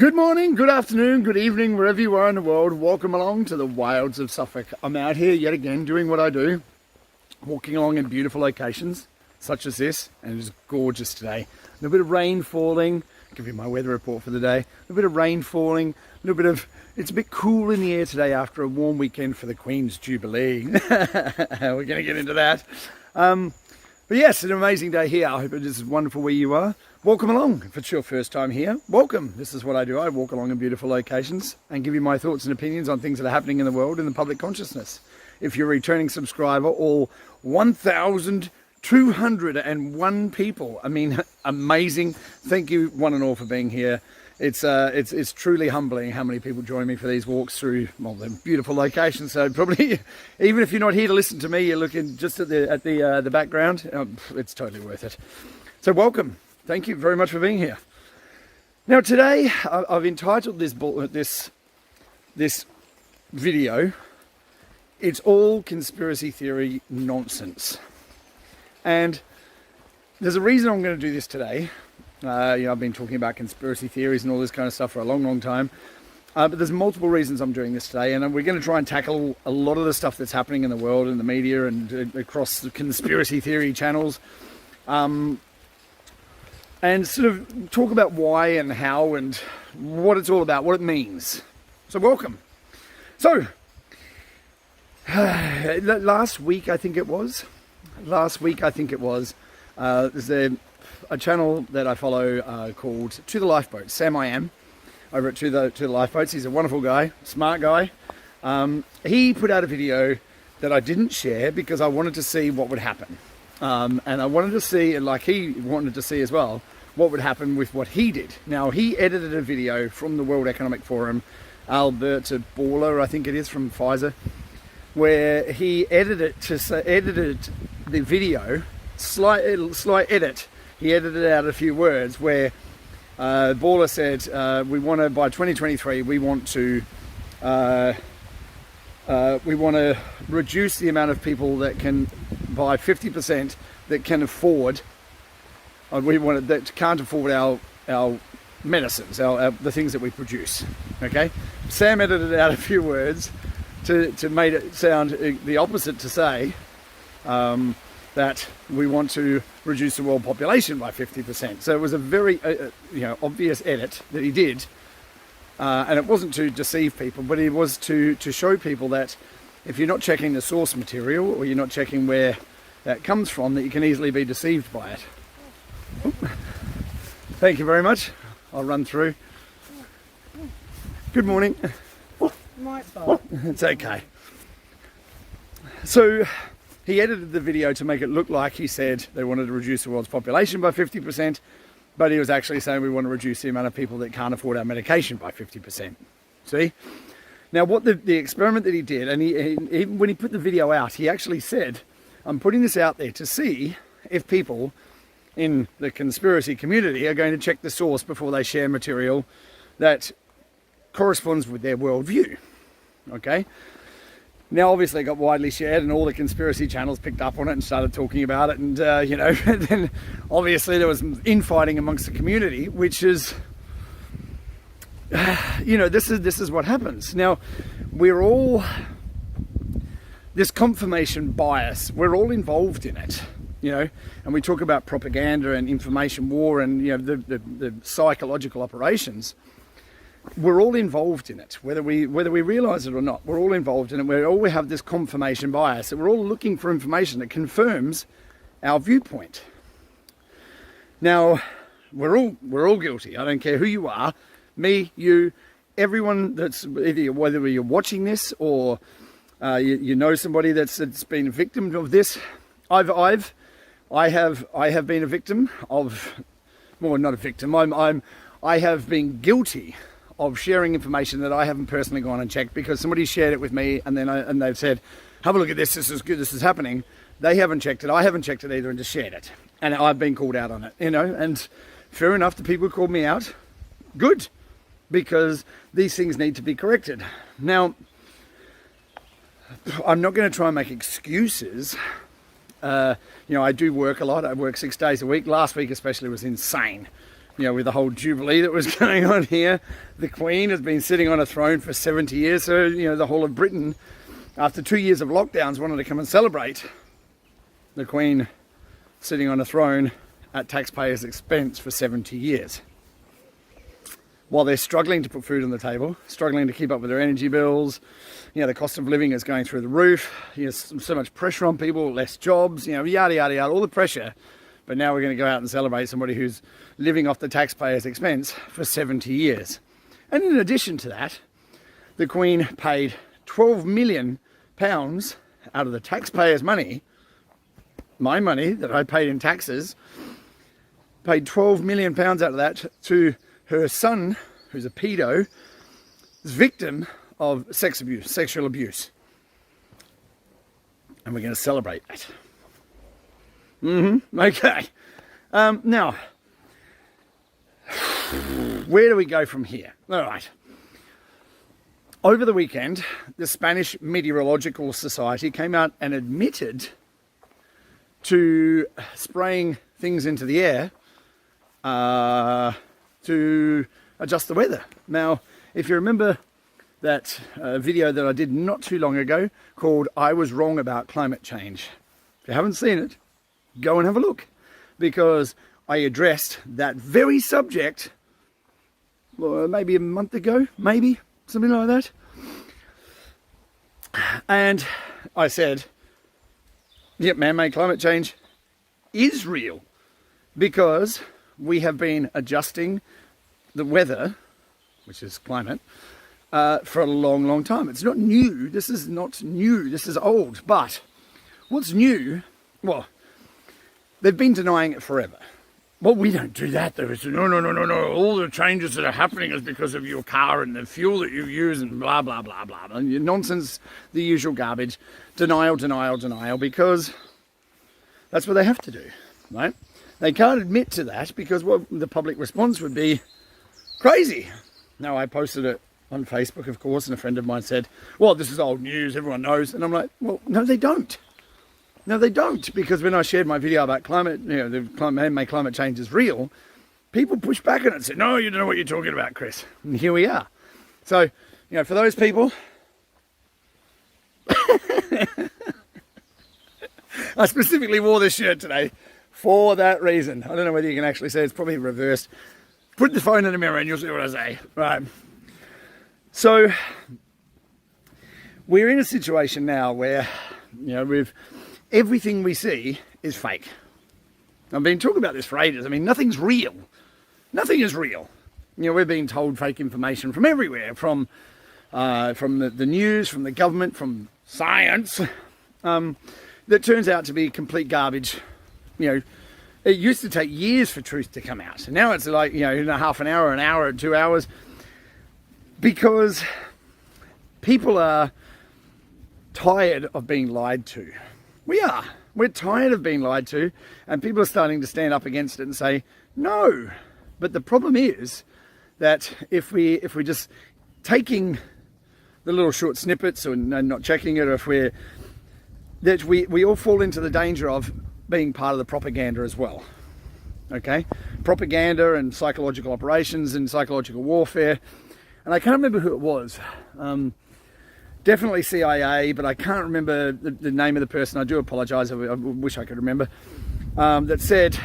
Good morning, good afternoon, good evening, wherever you are in the world. Welcome along to the wilds of Suffolk. I'm out here yet again doing what I do, walking along in beautiful locations such as this, and it's gorgeous today. A little bit of rain falling. I'll give you my weather report for the day. A little bit of rain falling, a little bit of, it's a bit cool in the air today after a warm weekend for the Queen's Jubilee. We're going to get into that. But yes, an amazing day here. I hope it is wonderful where you are. Welcome along. If it's your first time here, welcome. This is what I do. I walk along in beautiful locations and give you my thoughts and opinions on things that are happening in the world in the public consciousness. If you're a returning subscriber, all 1,201 people, I mean, amazing. Thank you one and all for being here. It's truly humbling how many people join me for these walks through, well, the beautiful locations. So probably, even if you're not here to listen to me, you're looking just at the background. It's totally worth it. So welcome. Thank you very much for being here. Now today, I've entitled this video, "It's All Conspiracy Theory Nonsense." And there's a reason I'm going to do this today. I've been talking about conspiracy theories and all this kind of stuff for a long, long time. But there's multiple reasons I'm doing this today, and we're going to try and tackle a lot of the stuff that's happening in the world, in the media, and across the conspiracy theory channels. And sort of talk about why and how and what it's all about, what it means. So welcome. So, last week I think it was, there's a channel that I follow called To The Lifeboats, Sam I Am, over at To The Lifeboats. He's a wonderful guy, smart guy. He put out a video that I didn't share because I wanted to see what would happen. And I wanted to see, like he wanted to see as well, what would happen with what he did. Now, he edited a video from the World Economic Forum, Alberta Baller, I think it is, from Pfizer, where he edited the video, slight edit. He edited out a few words where Baller said, we want to, by 2023, we want to reduce the amount of people that can, by 50%, that can afford, that can't afford our medicines, the things that we produce. Okay, Sam edited out a few words to make it sound the opposite, to say that we want to reduce the world population by 50%. So it was a very obvious edit that he did, and it wasn't to deceive people, but it was to show people that if you're not checking the source material, or you're not checking where that comes from, that you can easily be deceived by it. Thank you very much. I'll run through. Good morning. My fault. It's okay. So he edited the video to make it look like he said they wanted to reduce the world's population by 50%, but he was actually saying we want to reduce the amount of people that can't afford our medication by 50%. See? Now, what the experiment that he did, and he when he put the video out, he actually said, I'm putting this out there to see if people in the conspiracy community are going to check the source before they share material that corresponds with their worldview. Okay? Now, obviously, it got widely shared, and all the conspiracy channels picked up on it and started talking about it. And then obviously there was infighting amongst the community, which is, this is what happens. Now, we're all, this confirmation bias, we're all involved in it. And we talk about propaganda and information war and the psychological operations. We're all involved in it, whether we realize it or not. We're all involved in it. We have this confirmation bias, that we're all looking for information that confirms our viewpoint. Now, we're all guilty. I don't care who you are, me, you, everyone that's either, whether you're watching this or you know somebody that's been a victim of this. I have been a victim of, well, not a victim. I have been guilty of sharing information that I haven't personally gone and checked because somebody shared it with me, and then and they've said, "Have a look at this. This is good. This is happening." They haven't checked it. I haven't checked it either, and just shared it. And I've been called out on it. And fair enough. The people who called me out, good, because these things need to be corrected. Now, I'm not going to try and make excuses. I do work a lot. I work 6 days a week. Last week especially was insane. you know, with the whole jubilee that was going on here. The Queen has been sitting on a throne for 70 years. So, you know, the whole of Britain, after 2 years of lockdowns, wanted to come and celebrate the Queen sitting on a throne at taxpayers' expense for 70 years. While they're struggling to put food on the table, struggling to keep up with their energy bills, you know, the cost of living is going through the roof, you know, so much pressure on people, less jobs, you know, yada, yada, yada, all the pressure. But now we're going to go out and celebrate somebody who's living off the taxpayers' expense for 70 years. And in addition to that, the Queen paid £12 million out of the taxpayers' money, my money that I paid in taxes, paid £12 million out of that to her son, who's a pedo, is victim of sex abuse, sexual abuse. And we're going to celebrate that. Okay. Now, where do we go from here? All right. Over the weekend, the Spanish Meteorological Society came out and admitted to spraying things into the air to adjust the weather. Now, if you remember that video that I did not too long ago called I Was Wrong About Climate Change, if you haven't seen it, go and have a look, because I addressed that very subject maybe a month ago, maybe something like that. And I said, yep, man-made climate change is real, because we have been adjusting the weather, which is climate, for a long, long time. It's not new. This is not new. This is old. But what's new? Well, they've been denying it forever. Well, we don't do that, though. It's, no. All the changes that are happening is because of your car and the fuel that you use and blah, blah, blah, blah. And nonsense, the usual garbage. Denial, because that's what they have to do, right? They can't admit to that because the public response would be crazy. Now, I posted it on Facebook, of course, and a friend of mine said, well, this is old news, everyone knows. And I'm like, well, no, they don't. No, they don't, because when I shared my video about climate, you know, the man-made climate change is real, people pushed back on it and said, no, you don't know what you're talking about, Chris. And here we are. So, you know, for those people, I specifically wore this shirt today for that reason. I don't know whether you can actually see, it's probably reversed. Put the phone in the mirror and you'll see what I say. Right. So, we're in a situation now where, you know, everything we see is fake. I've been talking about this for ages. I mean, nothing's real. Nothing is real. You know, we're being told fake information from everywhere, from the news, from the government, from science, that turns out to be complete garbage. You know, it used to take years for truth to come out. And now it's like, you know, in a half an hour, 2 hours, because people are tired of being lied to. We are. We're tired of being lied to, and people are starting to stand up against it and say, no. But the problem is that if we're just taking the little short snippets and not checking it, or if we all fall into the danger of being part of the propaganda as well. Okay? Propaganda and psychological operations and psychological warfare. And I can't remember who it was. Definitely CIA, but I can't remember the name of the person. I do apologise. I wish I could remember. That said,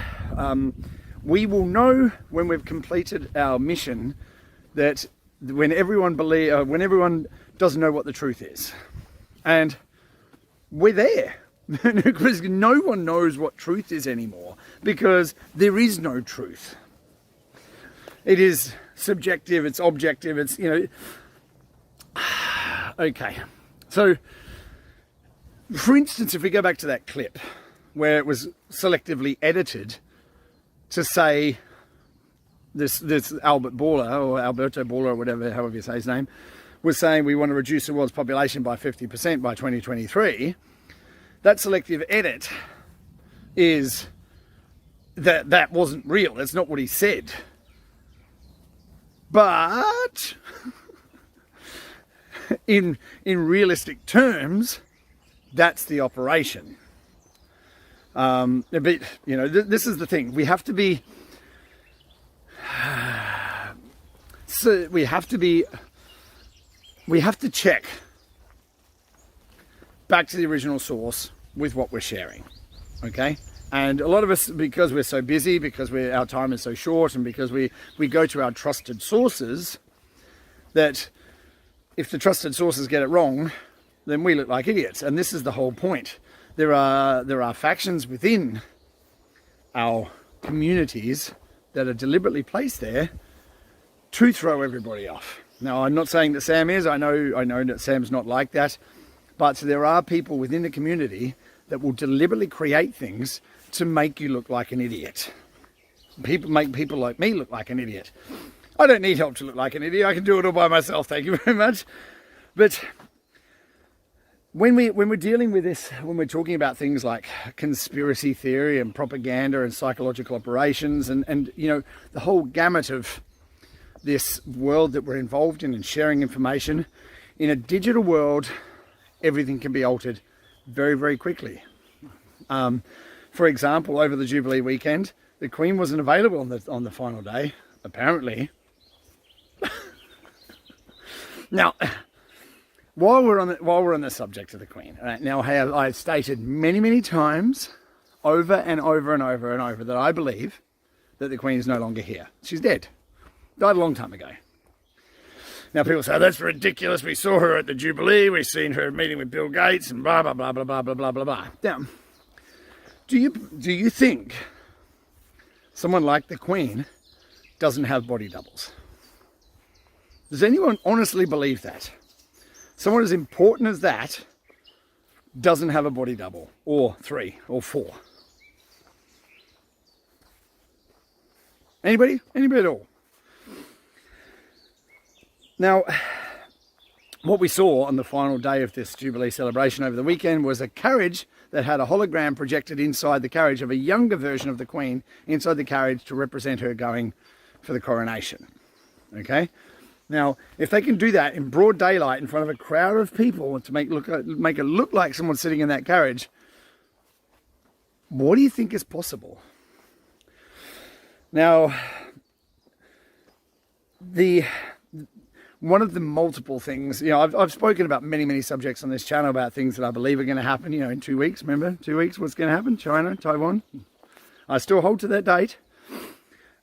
we will know when we've completed our mission, that when everyone doesn't know what the truth is, and we're there because no one knows what truth is anymore, because there is no truth. It is subjective. It's objective. It's, you know. Okay, so for instance, if we go back to that clip where it was selectively edited to say this Alberto Baller, or whatever, however you say his name, was saying we want to reduce the world's population by 50% by 2023, that selective edit is that wasn't real. That's not what he said. But in realistic terms, that's the operation. But, you know, this is the thing. We have to be we have to check back to the original source with what we're sharing, okay? And a lot of us, because we're so busy, because our time is so short, and because we go to our trusted sources, that if the trusted sources get it wrong, then we look like idiots. And this is the whole point. There are factions within our communities that are deliberately placed there to throw everybody off. Now, I'm not saying that Sam is. I know that Sam's not like that. But there are people within the community that will deliberately create things to make you look like an idiot. Make people like me look like an idiot. I don't need help to look like an idiot. I can do it all by myself. Thank you very much. But when we're dealing with this, when we're talking about things like conspiracy theory and propaganda and psychological operations and you know, the whole gamut of this world that we're involved in and sharing information, in a digital world, everything can be altered very, very quickly. For example, over the Jubilee weekend, the Queen wasn't available on the final day, apparently. Now, while we're on the subject of the Queen, right, now I've stated many times, over and over and over and over, that I believe that the Queen is no longer here. She's dead. Died a long time ago. Now people say, that's ridiculous. We saw her at the Jubilee. We've seen her meeting with Bill Gates and blah, blah, blah, blah, blah, blah, blah, blah, blah. Now, do you think someone like the Queen doesn't have body doubles? Does anyone honestly believe that? Someone as important as that doesn't have a body double, or 3 or 4. Anybody? Anybody at all? Now, what we saw on the final day of this Jubilee celebration over the weekend was a carriage that had a hologram projected inside the carriage of a younger version of the Queen inside the carriage to represent her going for the coronation. Okay? Now, if they can do that in broad daylight in front of a crowd of people to make it look like someone's sitting in that carriage, what do you think is possible? Now, one of the multiple things, you know, I've spoken about many subjects on this channel about things that I believe are going to happen, you know, in 2 weeks. Remember, 2 weeks, what's going to happen? China, Taiwan. I still hold to that date.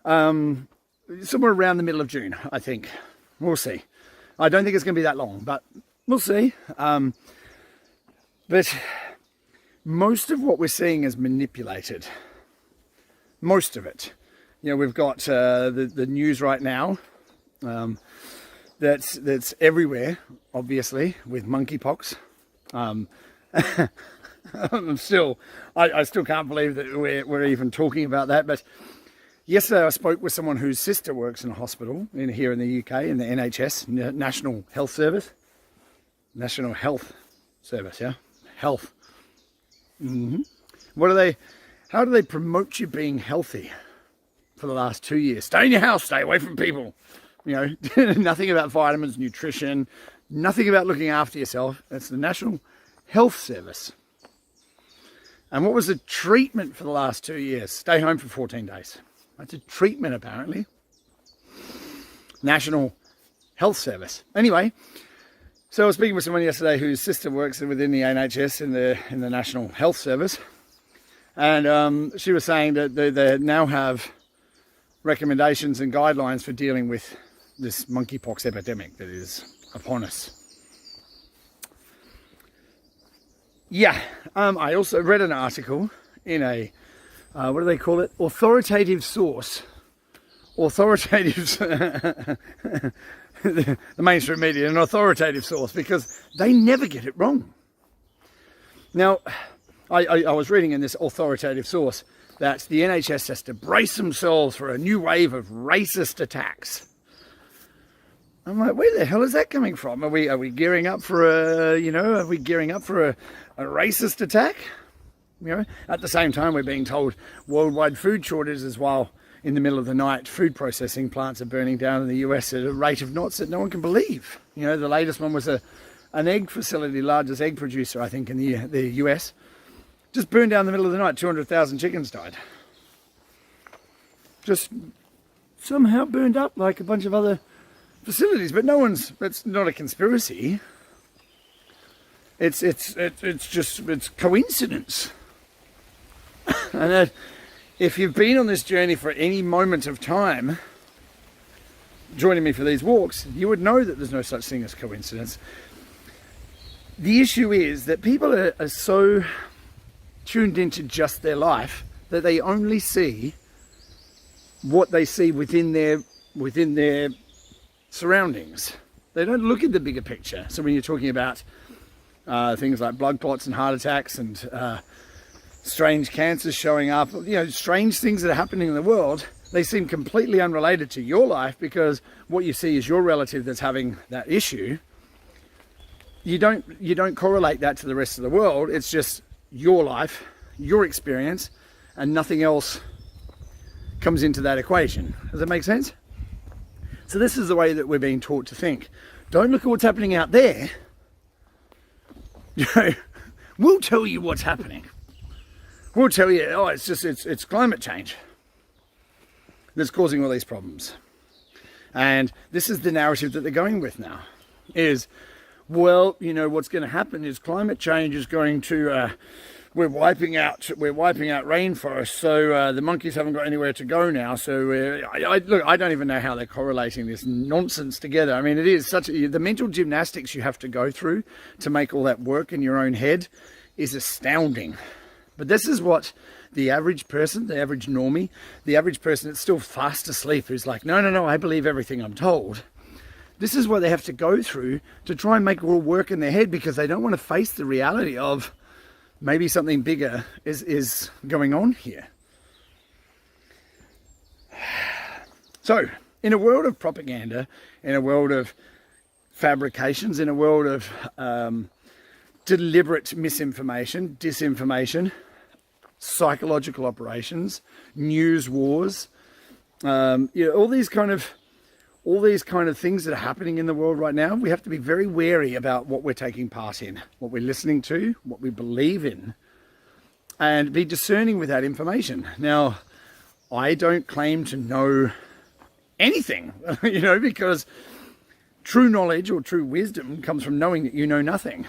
Somewhere around the middle of June, I think. We'll see. I don't think it's going to be that long, but we'll see. But most of what we're seeing is manipulated. Most of it. You know, we've got the news right now. That's everywhere, obviously, with monkeypox. I still can't believe that we're even talking about that. But yesterday I spoke with someone whose sister works in a hospital here in the UK, in the NHS, National Health Service. National Health Service, yeah? Health. How do they promote you being healthy for the last 2 years? Stay in your house, stay away from people. You know, nothing about vitamins, nutrition, nothing about looking after yourself. That's the National Health Service. And what was the treatment for the last 2 years? Stay home for 14 days. That's a treatment, apparently. National Health Service. Anyway, so I was speaking with someone yesterday whose sister works within the NHS in the National Health Service. And she was saying that they now have recommendations and guidelines for dealing with this monkeypox epidemic that is upon us. Yeah, I also read an article in a, what do they call it? Authoritative source. Authoritative, the mainstream media, an authoritative source, because they never get it wrong. Now, I was reading in this authoritative source that the NHS has to brace themselves for a new wave of racist attacks. I'm like, where the hell is that coming from? Are we gearing up for a racist attack? You know, at the same time, we're being told worldwide food shortages while in the middle of the night, food processing plants are burning down in the US at a rate of knots that no one can believe. You know, the latest one was an egg facility, largest egg producer, I think, in the US. Just burned down in the middle of the night, 200,000 chickens died. Just somehow burned up like a bunch of other facilities, but it's not a conspiracy. It's coincidence. And if you've been on this journey for any moment of time, joining me for these walks, you would know that there's no such thing as coincidence. The issue is that people are so tuned into just their life that they only see what they see within their surroundings. They don't look at the bigger picture. So when you're talking about things like blood clots and heart attacks and strange cancers showing up, strange things that are happening in the world, they seem completely unrelated to your life because what you see is your relative that's having that issue. You don't correlate that to the rest of the world. It's just your life, your experience, and nothing else comes into that equation. Does that make sense? So this is the way that we're being taught to think. Don't look at what's happening out there. We'll tell you what's happening. We'll tell you, it's climate change that's causing all these problems. And this is the narrative that they're going with now. Is, well, what's going to happen is climate change is going to, we're wiping out rainforests, so the monkeys haven't got anywhere to go now. So I don't even know how they're correlating this nonsense together. I mean, it is the mental gymnastics you have to go through to make all that work in your own head is astounding. But this is what the average person, the average normie, the average person that's still fast asleep, who's like, no, I believe everything I'm told. This is what they have to go through to try and make it all work in their head because they don't want to face the reality of maybe something bigger is going on here. So, in a world of propaganda, in a world of fabrications, in a world of deliberate misinformation, disinformation, psychological operations, news wars, all these kind of things that are happening in the world right now, we have to be very wary about what we're taking part in, what we're listening to, what we believe in, and be discerning with that information. Now, I don't claim to know anything, because true knowledge or true wisdom comes from knowing that you know nothing.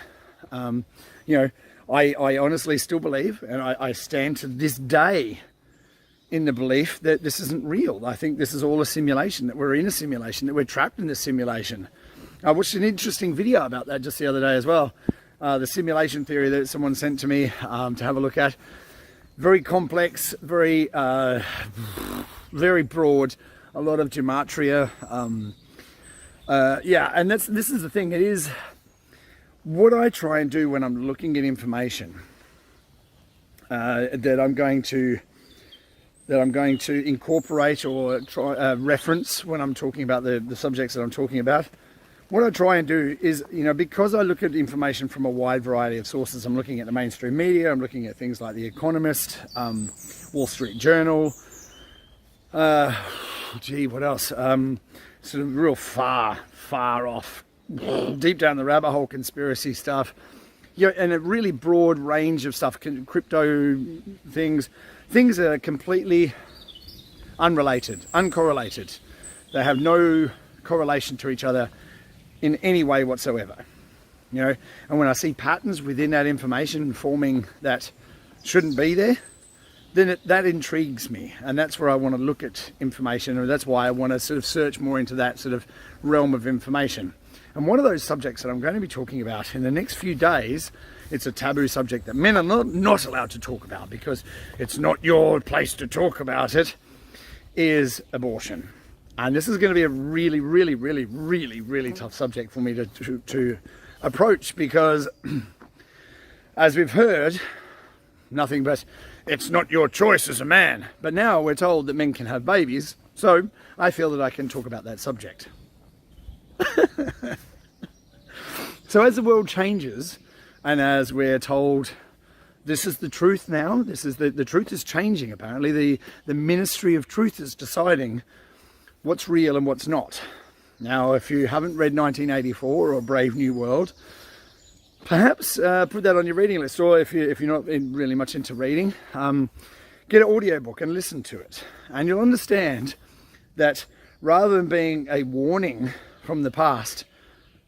I honestly still believe, and I stand to this day in the belief that this isn't real. I think this is all a simulation, that we're in a simulation, that we're trapped in this simulation. I watched an interesting video about that just the other day as well. The simulation theory that someone sent to me to have a look at. Very complex, very broad, a lot of gematria. And this is the thing. It is what I try and do when I'm looking at information that I'm going to incorporate or try reference when I'm talking about the subjects that I'm talking about. What I try and do is, because I look at information from a wide variety of sources, I'm looking at the mainstream media, I'm looking at things like The Economist, Wall Street Journal, what else? Sort of real far off, deep down the rabbit hole conspiracy stuff, and a really broad range of stuff, crypto things that are completely unrelated, uncorrelated. They have no correlation to each other in any way whatsoever. And when I see patterns within that information forming that shouldn't be there, then that intrigues me, and that's where I want to look at information, and that's why I want to sort of search more into that sort of realm of information. And one of those subjects that I'm going to be talking about in the next few days, it's a taboo subject that men are not allowed to talk about because it's not your place to talk about it, is abortion. And this is going to be a really, really, really, really, really tough subject for me to approach because, as we've heard, nothing but it's not your choice as a man. But now we're told that men can have babies, so I feel that I can talk about that subject. So as the world changes, and as we're told this is the truth now, this is the truth is changing apparently, the Ministry of Truth is deciding what's real and what's not. Now, if you haven't read 1984 or Brave New World, perhaps put that on your reading list, or if you're not really much into reading, get an audiobook and listen to it. And you'll understand that rather than being a warning from the past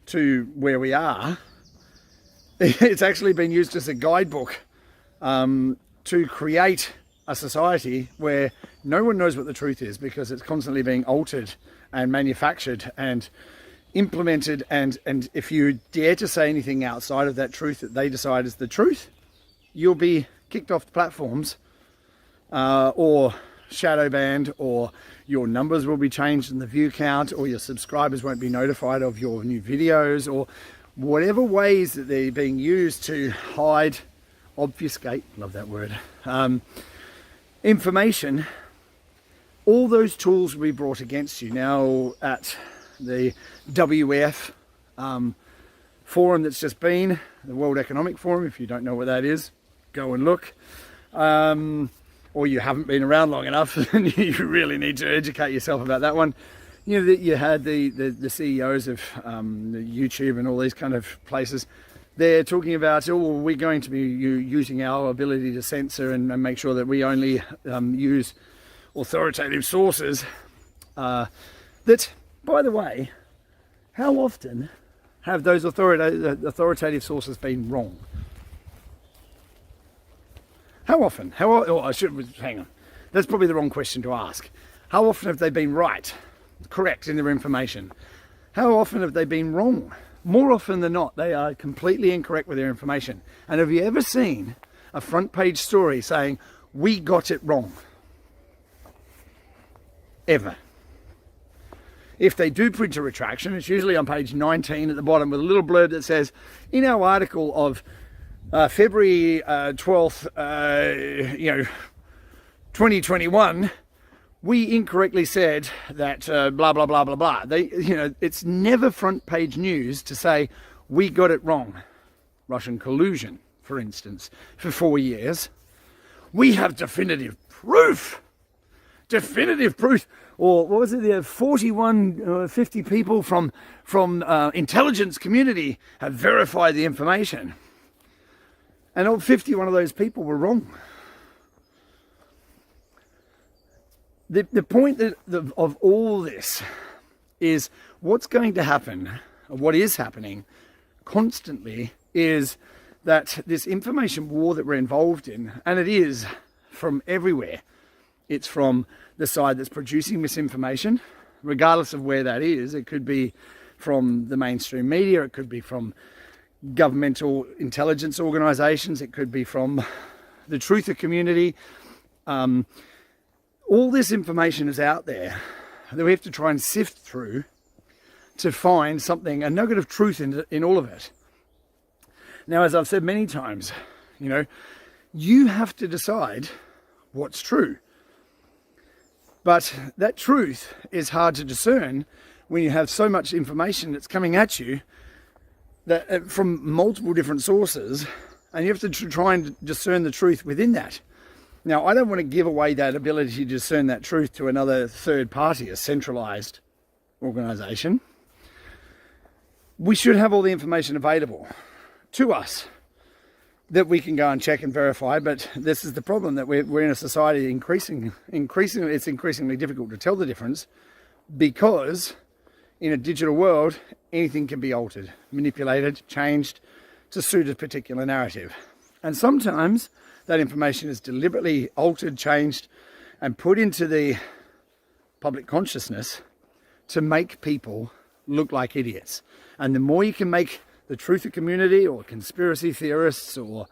to where we are, it's actually been used as a guidebook to create a society where no one knows what the truth is, because it's constantly being altered and manufactured and implemented, and if you dare to say anything outside of that truth that they decide is the truth, you'll be kicked off the platforms, or shadow banned, or your numbers will be changed in the view count, or your subscribers won't be notified of your new videos, or whatever ways that they're being used to hide, obfuscate, love that word, information. All those tools will be brought against you. Now, at the WF forum that's just been, the World Economic Forum, if you don't know what that is, go and look. Or you haven't been around long enough, and you really need to educate yourself about that one. You know, that you had the CEOs of the YouTube and all these kind of places. They're talking about, oh, we're going to be using our ability to censor and make sure that we only use authoritative sources. That, by the way, how often have those authoritative sources been wrong? How often? Hang on. That's probably the wrong question to ask. How often have they been right, correct in their information? How often have they been wrong? More often than not, they are completely incorrect with their information. And have you ever seen a front page story saying, "We got it wrong"? Ever? If they do print a retraction, it's usually on page 19 at the bottom with a little blurb that says, in our article of February 12th, 2021, we incorrectly said that blah, blah, blah, blah, blah. It's never front page news to say, we got it wrong. Russian collusion, for instance, for 4 years. We have definitive proof. Definitive proof. Or what was it? There 50 people from intelligence community have verified the information. And all 51 of those people were wrong. The point of all this is what's going to happen, or what is happening constantly, is that this information war that we're involved in, and it is from everywhere. It's from the side that's producing misinformation, regardless of where that is. It could be from the mainstream media, it could be from governmental intelligence organizations, it could be from the truther community. All this information is out there that we have to try and sift through to find something, a nugget of truth in all of it. Now, as I've said many times, you have to decide what's true. But that truth is hard to discern when you have so much information that's coming at you that from multiple different sources, and you have to try and discern the truth within that. Now, I don't want to give away that ability to discern that truth to another third party, a centralized organization. We should have all the information available to us that we can go and check and verify, but this is the problem, that we're in a society increasingly, it's increasingly difficult to tell the difference, because in a digital world, anything can be altered, manipulated, changed to suit a particular narrative. And sometimes that information is deliberately altered, changed, and put into the public consciousness to make people look like idiots. And the more you can make the truther community, or conspiracy theorists, or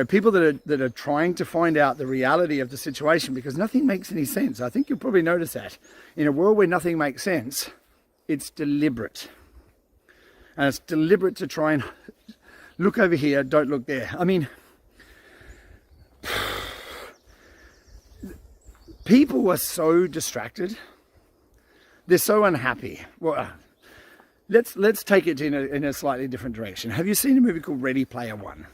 people that are trying to find out the reality of the situation, because nothing makes any sense. I think you'll probably notice that in a world where nothing makes sense, it's deliberate. And it's deliberate to try and look over here, don't look there. I mean, people are so distracted. They're so unhappy. Well, let's take it in a slightly different direction. Have you seen a movie called Ready Player One?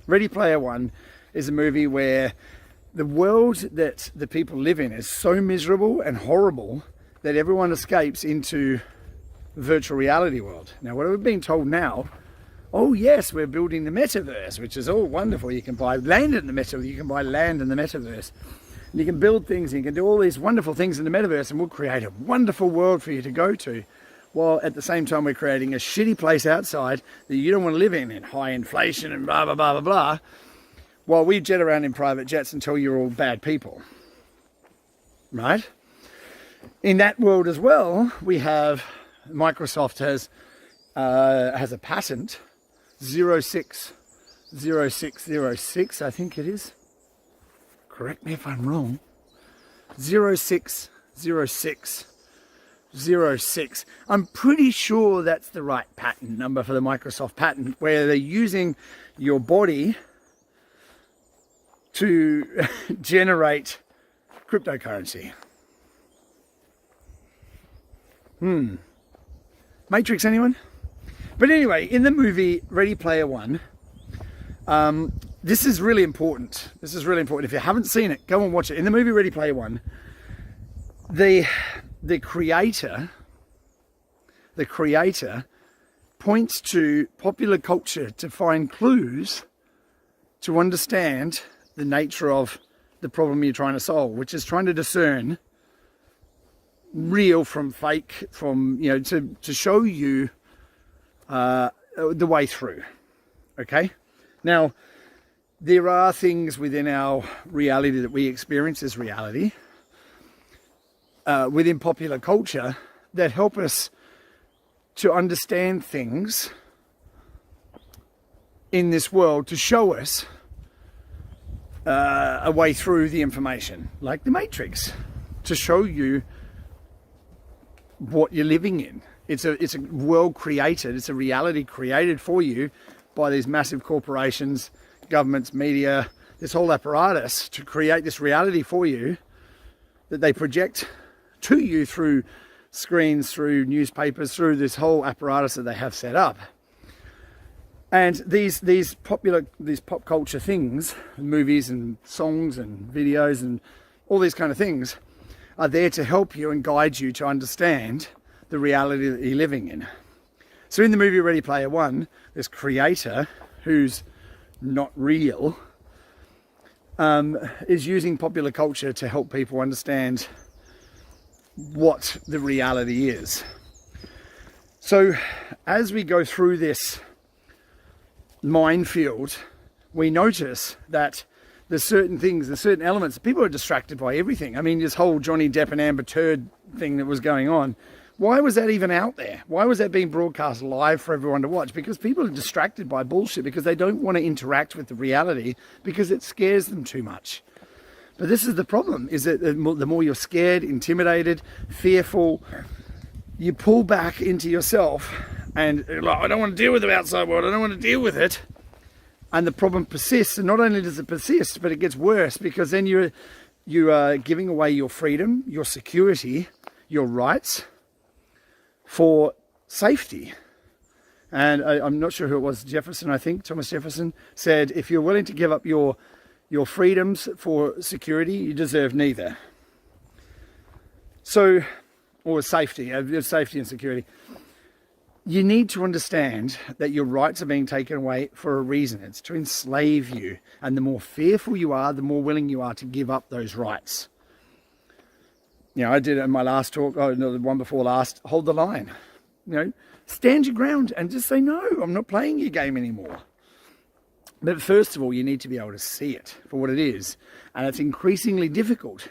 Ready Player One is a movie where the world that the people live in is so miserable and horrible that everyone escapes into the virtual reality world. Now, what we're being told now, oh yes, we're building the metaverse, which is all wonderful. You can buy land in the metaverse. You can buy land in the metaverse. And you can build things, and you can do all these wonderful things in the metaverse, and we'll create a wonderful world for you to go to. while at the same time we're creating a shitty place outside that you don't want to live in high inflation and blah, blah, blah, blah, blah, while we jet around in private jets and tell you're all bad people, right? In that world as well, we have Microsoft has a patent 060606, I think it is. Correct me if I'm wrong. 060606. I'm pretty sure that's the right patent number for the Microsoft patent, where they're using your body to generate cryptocurrency. Matrix, anyone? But anyway, in the movie Ready Player One, this is really important. This is really important. If you haven't seen it, go and watch it. In the movie Ready Player One, the creator points to popular culture to find clues to understand the nature of the problem you're trying to solve, which is trying to discern real from fake, from, you know, to show you the way through. Okay, now there are things within our reality that we experience as reality within popular culture that help us to understand things in this world, to show us a way through the information, like the Matrix, to show you what you're living in. It's a world created, it's a reality created for you by these massive corporations, governments, media, this whole apparatus to create this reality for you that they project to you through screens, through newspapers, through this whole apparatus that they have set up. And these pop culture things, movies and songs and videos and all these kind of things, are there to help you and guide you to understand the reality that you're living in. So in the movie Ready Player One, this creator, who's not real, is using popular culture to help people understand what the reality is. So as we go through this minefield, we notice that there's certain things, there's certain elements. People are distracted by everything. I mean, this whole Johnny Depp and Amber Turd thing that was going on, why was that even out there? Why was that being broadcast live for everyone to watch? Because people are distracted by bullshit, because they don't want to interact with the reality, because it scares them too much. But this is the problem, is that the more you're scared, intimidated, fearful, you pull back into yourself and like, I don't want to deal with the outside world, I don't want to deal with it. And the problem persists, and not only does it persist, but it gets worse, because then you are giving away your freedom, your security, your rights for safety. And I'm not sure who it was, Jefferson, I think, Thomas Jefferson, said, if you're willing to give up your freedoms for security, you deserve neither. So, or safety and security. You need to understand that your rights are being taken away for a reason. It's to enslave you. And the more fearful you are, the more willing you are to give up those rights. You know, I did it in my last talk, the one before last, hold the line. You know, stand your ground and just say, no, I'm not playing your game anymore. But first of all, you need to be able to see it for what it is. And it's increasingly difficult.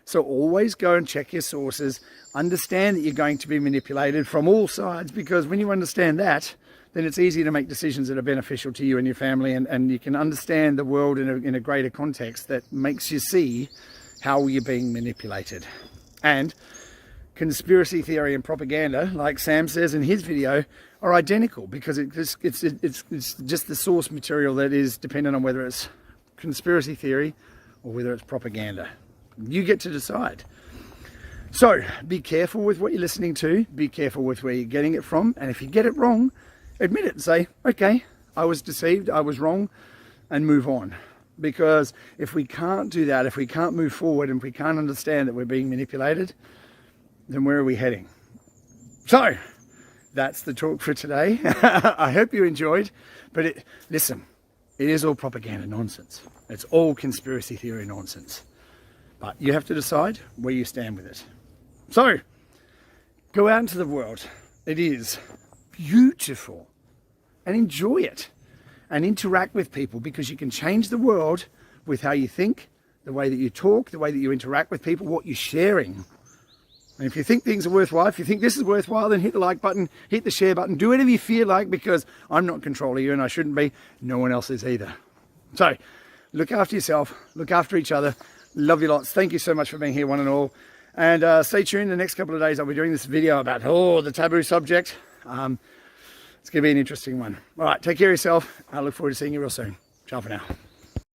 So always go and check your sources. Understand that you're going to be manipulated from all sides, because when you understand that, then it's easy to make decisions that are beneficial to you and your family, and you can understand the world in a greater context that makes you see how you're being manipulated. And conspiracy theory and propaganda, like Sam says in his video, are identical, because it's just the source material that is dependent on whether it's conspiracy theory or whether it's propaganda. You get to decide. So be careful with what you're listening to, be careful with where you're getting it from, and if you get it wrong, admit it and say, okay, I was deceived, I was wrong, and move on. Because if we can't do that, if we can't move forward, and if we can't understand that we're being manipulated, then where are we heading? So that's the talk for today. I hope you enjoyed, but listen, it is all propaganda nonsense. It's all conspiracy theory nonsense. But you have to decide where you stand with it. So, go out into the world, It is beautiful. And enjoy it. And interact with people, because you can change the world with how you think, the way that you talk, the way that you interact with people, what you're sharing. And if you think things are worthwhile, if you think this is worthwhile, then hit the like button, hit the share button, do whatever you feel like, because I'm not in control of you and I shouldn't be. No one else is either. So look after yourself, look after each other. Love you lots. Thank you so much for being here, one and all. And stay tuned. The next couple of days I'll be doing this video about, the taboo subject. It's going to be an interesting one. All right, take care of yourself. I look forward to seeing you real soon. Ciao for now.